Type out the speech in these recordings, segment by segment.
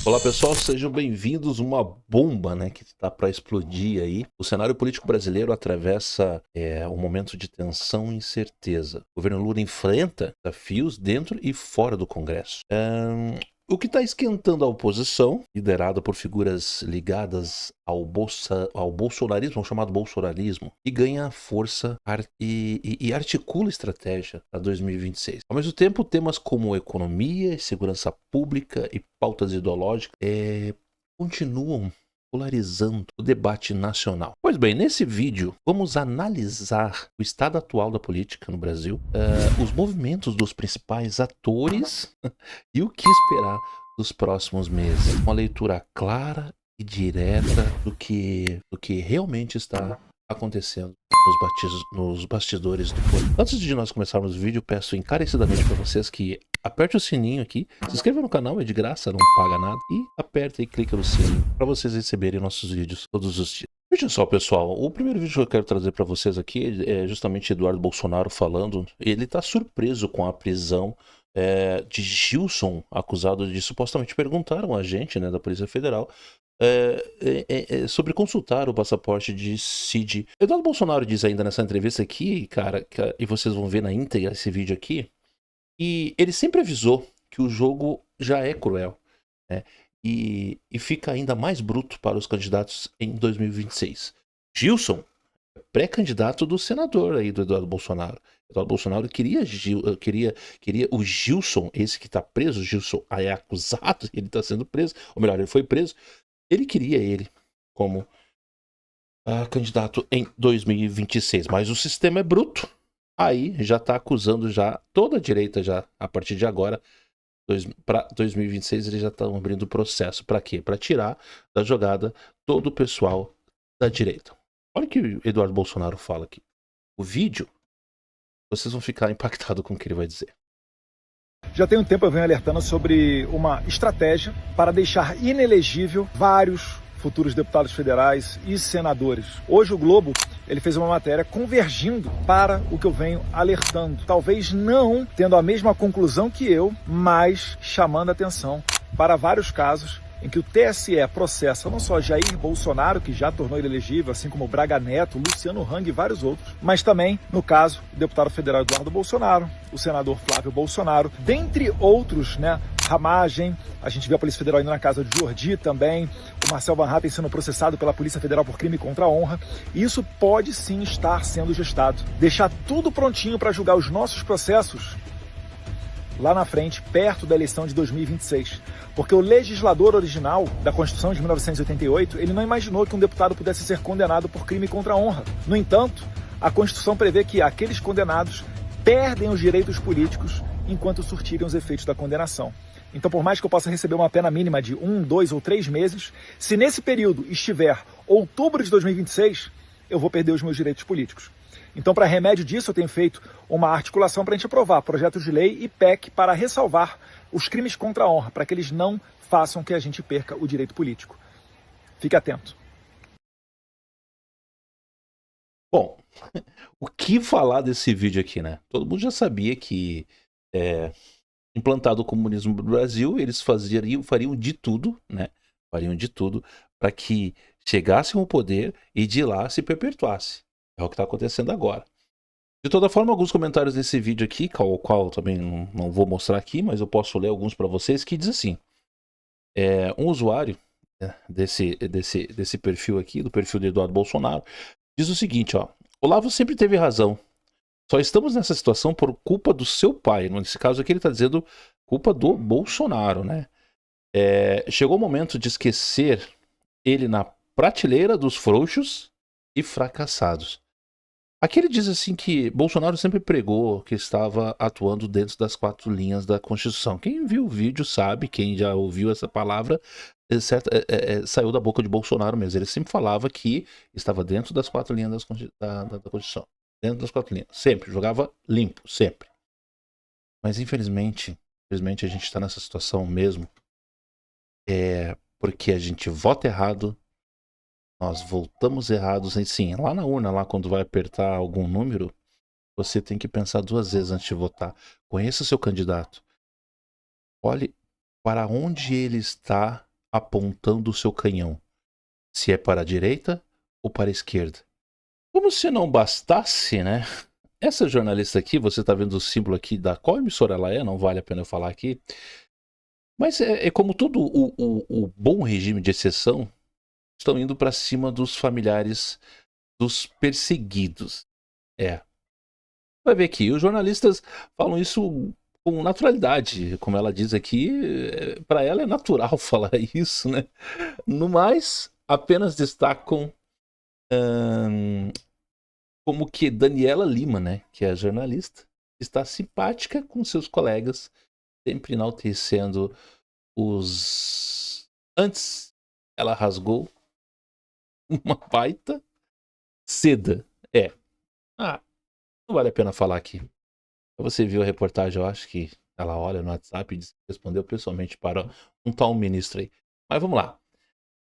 Olá pessoal, sejam bem-vindos. Uma bomba, né, que está para explodir aí. O cenário político brasileiro atravessa um momento de tensão e incerteza. O governo Lula enfrenta desafios dentro e fora do Congresso. O que está esquentando a oposição, liderada por figuras ligadas ao bolsonarismo, ao chamado bolsonarismo, e ganha força e articula estratégia para 2026. Ao mesmo tempo, temas como economia, segurança pública e pautas ideológicas continuam polarizando o debate nacional. Pois bem, nesse vídeo vamos analisar o estado atual da política no Brasil, os movimentos dos principais atores e o que esperar dos próximos meses. Uma leitura clara e direta do que realmente está acontecendo nos bastidores do poder. Antes de nós começarmos o vídeo, peço encarecidamente para vocês que aperte o sininho aqui, se inscreva no canal, é de graça, não paga nada, e aperta e clica no sininho para vocês receberem nossos vídeos todos os dias. Veja só, pessoal, o primeiro vídeo que eu quero trazer para vocês aqui é justamente Eduardo Bolsonaro falando. Ele está surpreso com a prisão de Gilson, acusado de supostamente perguntaram a gente, né, da Polícia Federal, sobre consultar o passaporte de Cid. Eduardo Bolsonaro diz ainda nessa entrevista aqui, cara, e vocês vão ver na íntegra esse vídeo aqui, e ele sempre avisou que o jogo já é cruel, né? E fica ainda mais bruto para os candidatos em 2026. Gilson, pré-candidato do senador aí do Eduardo Bolsonaro. Eduardo Bolsonaro queria o Gilson, esse que está preso. Gilson aí é acusado, ele está sendo preso, ou melhor, ele foi preso. Ele queria ele como candidato em 2026, mas o sistema é bruto. Aí já está acusando já toda a direita já a partir de agora. Para 2026 eles já estão abrindo o processo. Para quê? Para tirar da jogada todo o pessoal da direita. Olha o que o Eduardo Bolsonaro fala aqui. O vídeo, vocês vão ficar impactados com o que ele vai dizer. Já tem um tempo eu venho alertando sobre uma estratégia para deixar inelegível vários futuros deputados federais e senadores. Hoje o Globo ele fez uma matéria convergindo para o que eu venho alertando. Talvez não tendo a mesma conclusão que eu, mas chamando atenção para vários casos em que o TSE processa não só Jair Bolsonaro, que já tornou ele elegível, assim como Braga Neto, Luciano Hang e vários outros, mas também, no caso, o deputado federal Eduardo Bolsonaro, o senador Flávio Bolsonaro, dentre outros, né? Ramagem, a gente viu a Polícia Federal indo na casa de Jordi também, o Marcel Van Hatten sendo processado pela Polícia Federal por crime contra a honra. E isso pode sim estar sendo gestado. Deixar tudo prontinho para julgar os nossos processos lá na frente, perto da eleição de 2026. Porque o legislador original da Constituição de 1988, ele não imaginou que um deputado pudesse ser condenado por crime contra a honra. No entanto, a Constituição prevê que aqueles condenados perdem os direitos políticos enquanto surtirem os efeitos da condenação. Então, por mais que eu possa receber uma pena mínima de 1, 2 ou 3 meses, se nesse período estiver outubro de 2026, eu vou perder os meus direitos políticos. Então, para remédio disso, eu tenho feito uma articulação para a gente aprovar projetos de lei e PEC para ressalvar os crimes contra a honra, para que eles não façam que a gente perca o direito político. Fique atento. Bom, o que falar desse vídeo aqui, né? Todo mundo já sabia que, implantado o comunismo no Brasil, eles fariam de tudo, né? Fariam de tudo para que chegassem ao poder e de lá se perpetuasse. É o que está acontecendo agora. De toda forma, alguns comentários desse vídeo aqui, o qual eu também não vou mostrar aqui, mas eu posso ler alguns para vocês, que diz assim: um usuário desse perfil aqui, do perfil de Eduardo Bolsonaro, diz o seguinte, ó: Olavo sempre teve razão. Só estamos nessa situação por culpa do seu pai. Nesse caso aqui ele está dizendo culpa do Bolsonaro, né? Chegou o momento de esquecer ele na prateleira dos frouxos e fracassados. Aqui ele diz assim que Bolsonaro sempre pregou que estava atuando dentro das 4 linhas da Constituição. Quem viu o vídeo sabe, quem já ouviu essa palavra, saiu da boca de Bolsonaro mesmo. Ele sempre falava que estava dentro das 4 linhas da Constituição. Dentro das 4 linhas. Sempre, jogava limpo, sempre. Mas infelizmente a gente está nessa situação mesmo. Porque a gente vota errado. Nós voltamos errados, sim, lá na urna, lá quando vai apertar algum número, você tem que pensar 2 vezes antes de votar. Conheça o seu candidato. Olhe para onde ele está apontando o seu canhão, se é para a direita ou para a esquerda. Como se não bastasse, né? Essa jornalista aqui, você está vendo o símbolo aqui da qual emissora ela é, não vale a pena eu falar aqui. Mas é como todo o bom regime de exceção, estão indo para cima dos familiares dos perseguidos. Vai ver aqui, os jornalistas falam isso com naturalidade, como ela diz aqui, para ela é natural falar isso, né? No mais, apenas destacam como que Daniela Lima, né, que é a jornalista, está simpática com seus colegas, sempre enaltecendo os... Antes, ela rasgou uma baita seda. Não vale a pena falar aqui. Você viu a reportagem, eu acho que ela olha no WhatsApp e respondeu pessoalmente para um tal ministro aí. Mas vamos lá.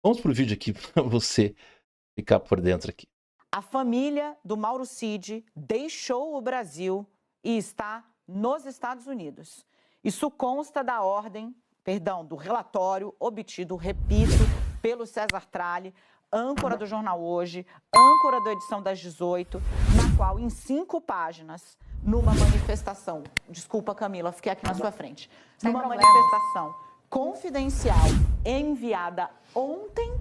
Vamos pro vídeo aqui para você ficar por dentro aqui. A família do Mauro Cid deixou o Brasil e está nos Estados Unidos. Isso consta do relatório obtido, repito, pelo César Tralli, âncora do Jornal Hoje, âncora da edição das 18, na qual, em 5 páginas, numa manifestação, desculpa Camila, fiquei aqui na sua frente, numa manifestação confidencial enviada ontem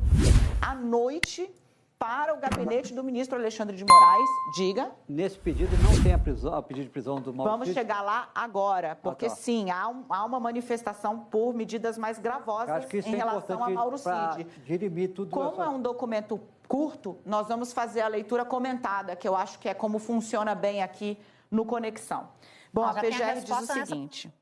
à noite para o gabinete do ministro Alexandre de Moraes, diga. Nesse pedido não tem a pedido de prisão do Mauro Cid? Vamos chegar lá agora, porque sim, há uma manifestação por medidas mais gravosas em relação a Mauro Cid. Dirimir tudo. Como é um documento curto, nós vamos fazer a leitura comentada, que eu acho que é como funciona bem aqui no Conexão. Bom, a PGR diz o seguinte...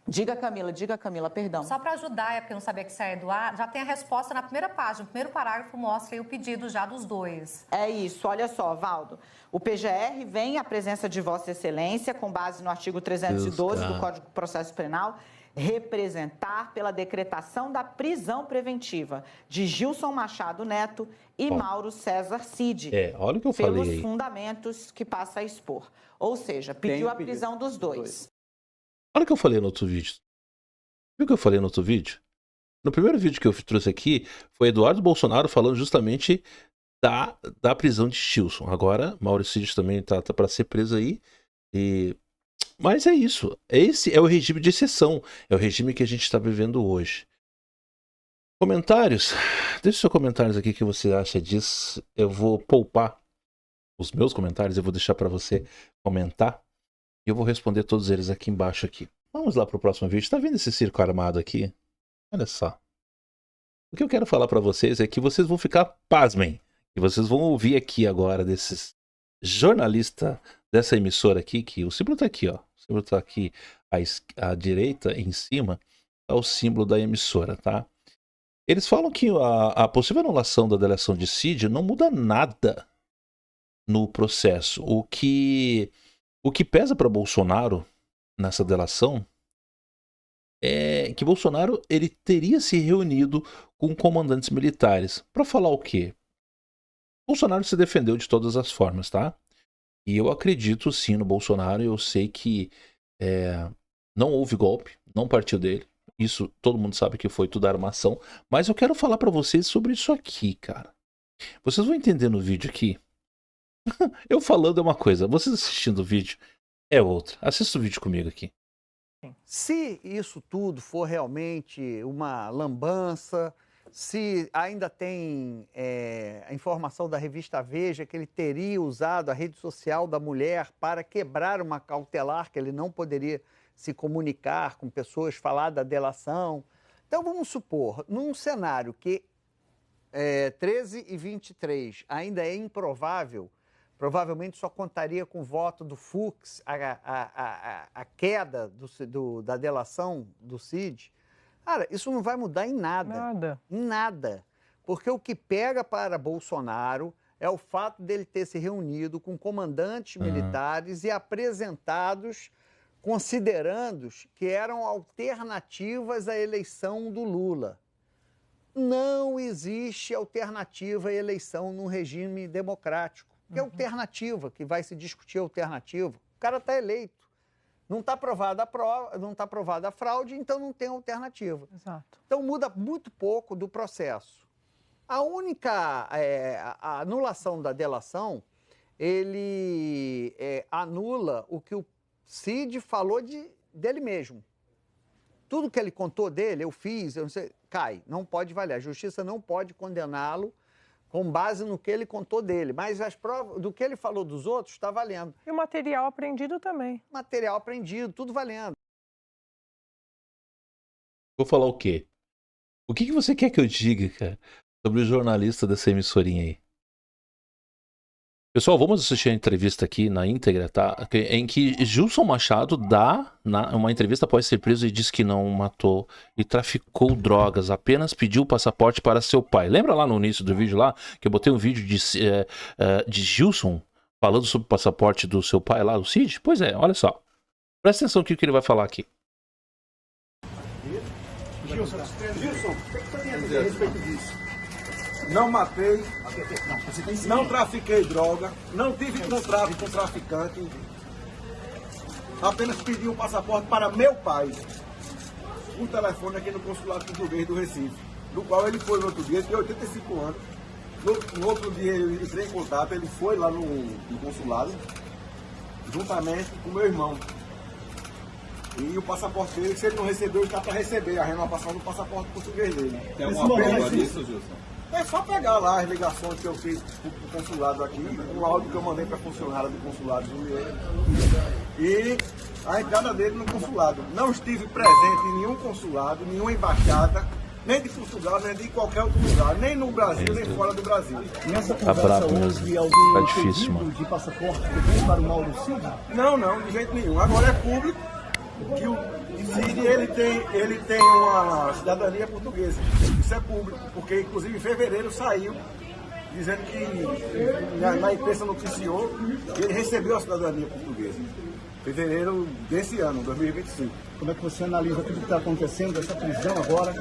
Diga, Camila, perdão. Só para ajudar, é porque eu não sabia que isso é Eduardo, já tem a resposta na primeira página. O primeiro parágrafo mostra aí o pedido já dos dois. É isso, olha só, Valdo. O PGR vem à presença de Vossa Excelência, com base no artigo 312 do Código de Processo Penal, representar pela decretação da prisão preventiva de Gilson Machado Neto e Mauro César Cid. Olha o que eu falei pelos aí. fundamentos que passa a expor. Ou seja, pediu a prisão dos dois. Olha o que eu falei no outro vídeo. Viu o que eu falei no outro vídeo? No primeiro vídeo que eu trouxe aqui, foi Eduardo Bolsonaro falando justamente da prisão de Gilson. Agora, Mauro Cid também tá para ser preso aí. Mas é isso. Esse é o regime de exceção. É o regime que a gente está vivendo hoje. Comentários. Deixe seus comentários aqui, o que você acha disso. Eu vou poupar os meus comentários, eu vou deixar para você comentar. E eu vou responder todos eles aqui embaixo aqui. Vamos lá para o próximo vídeo. Tá vendo esse circo armado aqui? Olha só. O que eu quero falar para vocês é que vocês vão ficar pasmem. E vocês vão ouvir aqui agora desses jornalistas dessa emissora aqui, que o símbolo tá aqui, ó. O símbolo tá aqui à direita, em cima, é o símbolo da emissora, tá? Eles falam que a possível anulação da delação de Cid não muda nada no processo. O que pesa para Bolsonaro nessa delação é que Bolsonaro ele teria se reunido com comandantes militares para falar o quê? Bolsonaro se defendeu de todas as formas, tá? E eu acredito sim no Bolsonaro, eu sei que não houve golpe, não partiu dele. Isso todo mundo sabe que foi tudo armação. Mas eu quero falar para vocês sobre isso aqui, cara. Vocês vão entender no vídeo aqui. Eu falando é uma coisa, vocês assistindo o vídeo é outra. Assista o vídeo comigo aqui. Se isso tudo for realmente uma lambança, se ainda tem a informação da revista Veja que ele teria usado a rede social da mulher para quebrar uma cautelar, que ele não poderia se comunicar com pessoas, falar da delação. Então vamos supor, num cenário que 13 e 23 ainda é improvável, provavelmente só contaria com o voto do Fux, a queda da delação do Cid. Cara, isso não vai mudar em nada. Nada. Em nada. Porque o que pega para Bolsonaro é o fato dele ter se reunido com comandantes militares e apresentados, considerando que eram alternativas à eleição do Lula. Não existe alternativa à eleição num regime democrático. Que alternativa? Que vai se discutir alternativa? O cara está eleito. Não está aprovada a prova, não está aprovada a fraude, então não tem alternativa. Exato. Então muda muito pouco do processo. A única a anulação da delação, ele anula o que o Cid falou dele mesmo. Tudo que ele contou dele, eu fiz, eu não sei, cai, não pode valer. A justiça não pode condená-lo com base no que ele contou dele. Mas as provas do que ele falou dos outros está valendo. E o material apreendido também. Material apreendido, tudo valendo. Vou falar o quê? O que você quer que eu diga, cara, sobre o jornalista dessa emissorinha aí? Pessoal, vamos assistir a entrevista aqui na íntegra, tá? Em que Gilson Machado dá uma entrevista após ser preso e diz que não matou e traficou drogas, apenas pediu o passaporte para seu pai. Lembra lá no início do vídeo lá, que eu botei um vídeo de Gilson falando sobre o passaporte do seu pai lá, do Cid? Pois é, olha só. Presta atenção aqui o que ele vai falar aqui. Gilson, o que você tem a dizer a respeito disso? Não matei, não trafiquei droga, não tive contrato com traficante, apenas pedi um passaporte para meu pai. Um telefone aqui no consulado português do Recife, do qual ele foi no outro dia, tem 85 anos. No outro dia eu entrei em contato, ele foi lá no consulado, juntamente com meu irmão. E o passaporte dele, se ele não recebeu, ele está para receber a renovação do passaporte português dele. Tem alguma prova disso, Gilson? É só pegar lá as ligações que eu fiz pro consulado aqui, um áudio que eu mandei para a funcionária do consulado Juliana, e a entrada dele no consulado. Não estive presente em nenhum consulado, nenhuma embaixada, nem de Portugal, nem de qualquer outro lugar, nem no Brasil, nem fora do Brasil. Nessa Tá conversa brabo houve mesmo. algum Tá difícil, pedido mano. de passaporte também para o Mauro Cid? Não, de jeito nenhum. Agora é público que o Cid, ele tem uma cidadania portuguesa. Isso é público, porque inclusive em fevereiro saiu dizendo que na imprensa noticiou que ele recebeu a cidadania portuguesa. Fevereiro desse ano, 2025. Como é que você analisa tudo que está acontecendo, essa prisão agora?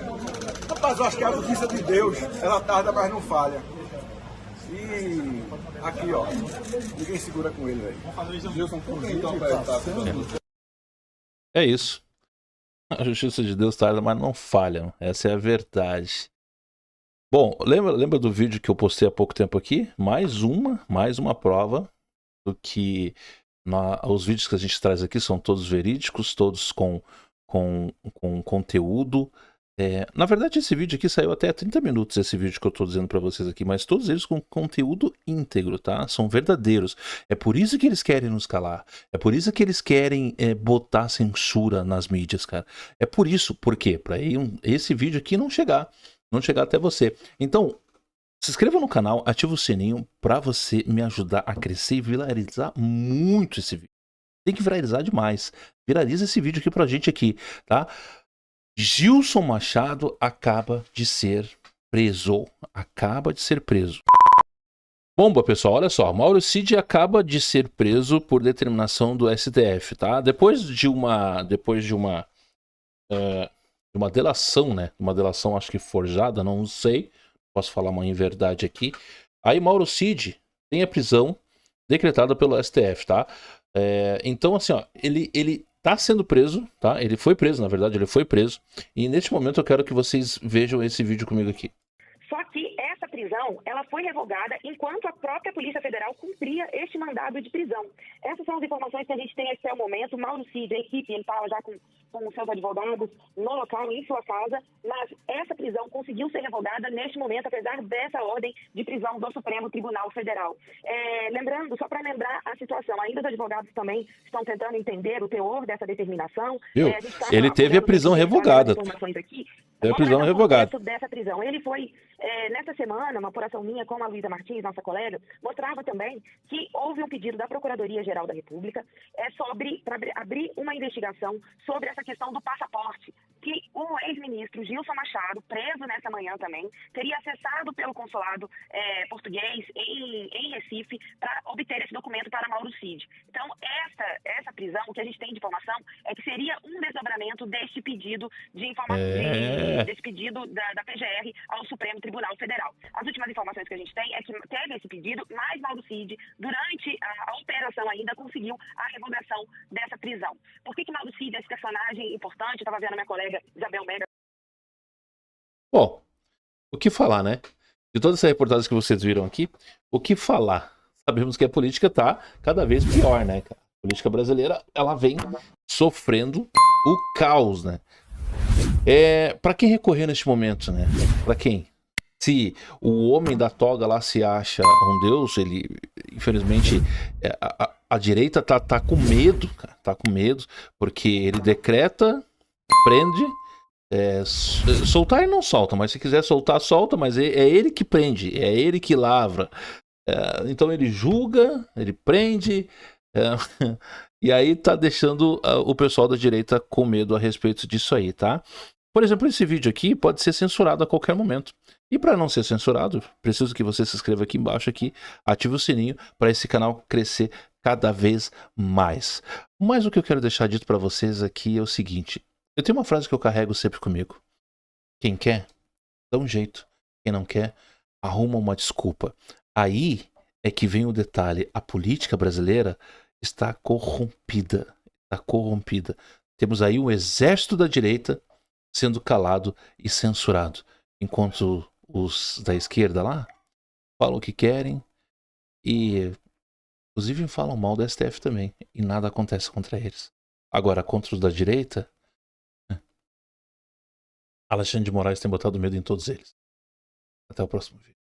Rapaz, eu acho que a justiça de Deus, ela tarda, mas não falha. E aqui, ó, ninguém segura com ele, velho. Gilson, por que então para É isso. A justiça de Deus tarda, mas não falha. Essa é a verdade. Bom, lembra do vídeo que eu postei há pouco tempo aqui? Mais uma prova do que os vídeos que a gente traz aqui são todos verídicos, todos com conteúdo. Na verdade, esse vídeo aqui saiu até 30 minutos, esse vídeo que eu estou dizendo para vocês aqui, mas todos eles com conteúdo íntegro, tá? São verdadeiros. É por isso que eles querem nos calar. É por isso que eles querem botar censura nas mídias, cara. É por isso. Por quê? Para esse vídeo aqui não chegar até você. Então, se inscreva no canal, ativa o sininho para você me ajudar a crescer e viralizar muito esse vídeo. Tem que viralizar demais. Viraliza esse vídeo aqui pra gente aqui, tá? Gilson Machado acaba de ser preso. Bomba, pessoal, olha só. Mauro Cid acaba de ser preso por determinação do STF, tá? Depois de uma delação, né? Uma delação, acho que forjada, não sei. Posso falar uma inverdade aqui. Aí Mauro Cid tem a prisão decretada pelo STF, tá? Então, assim, ó, ele tá sendo preso, tá? Ele foi preso, na verdade, ele foi preso. E neste momento eu quero que vocês vejam esse vídeo comigo aqui. Só que essa prisão, ela foi revogada enquanto a própria Polícia Federal cumpria este mandado de prisão. Essas são as informações que a gente tem até o momento. Mauro Cid, a equipe, ele estava já com os seus advogados no local, em sua casa, mas essa prisão conseguiu ser revogada neste momento, apesar dessa ordem de prisão do Supremo Tribunal Federal. Lembrando, só para lembrar a situação, ainda os advogados também estão tentando entender o teor dessa determinação. Viu? Ele teve a prisão revogada. Teve a prisão revogada. Dessa prisão. Ele foi, nessa semana, uma apuração minha com a Luísa Martins, nossa colega, mostrava também que houve um pedido da Procuradoria-Geral da República para abrir uma investigação sobre essa questão do passaporte, que o ex-ministro Gilson Machado, preso nessa manhã também, teria acessado pelo consulado português em Recife para obter esse documento para Mauro Cid. Então, essa prisão, o que a gente tem de informação, é que seria um desdobramento deste pedido de informação, desse pedido da PGR ao Supremo Tribunal Federal. As últimas informações que a gente tem é que teve esse pedido, mas Mauro Cid, durante a operação ainda, conseguiu a revogação dessa prisão. Por que Mauro Cid é esse personagem importante? Eu estava vendo a minha colega Isabel Mega. Bom, o que falar, né? De todas essas reportagens que vocês viram aqui, o que falar? Sabemos que a política tá cada vez pior, né, cara? A política brasileira, ela vem sofrendo o caos, né? Para quem recorrer neste momento, né? Para quem? Se o homem da toga lá se acha um deus, ele, infelizmente, a direita tá com medo, cara, tá com medo, porque ele decreta, prende, soltar ele não solta, mas se quiser soltar, solta, mas é ele que prende, é ele que lavra. Então ele julga, ele prende, e aí tá deixando o pessoal da direita com medo a respeito disso aí, tá? Por exemplo, esse vídeo aqui pode ser censurado a qualquer momento. E para não ser censurado, preciso que você se inscreva aqui embaixo, ative o sininho para esse canal crescer cada vez mais. Mas o que eu quero deixar dito para vocês aqui é o seguinte. Eu tenho uma frase que eu carrego sempre comigo. Quem quer, dá um jeito. Quem não quer, arruma uma desculpa. Aí é que vem o detalhe. A política brasileira está corrompida. Está corrompida. Temos aí um exército da direita sendo calado e censurado. Enquanto os da esquerda lá falam o que querem e inclusive falam mal do STF também. E nada acontece contra eles. Agora, contra os da direita, Alexandre de Moraes tem botado medo em todos eles. Até o próximo vídeo.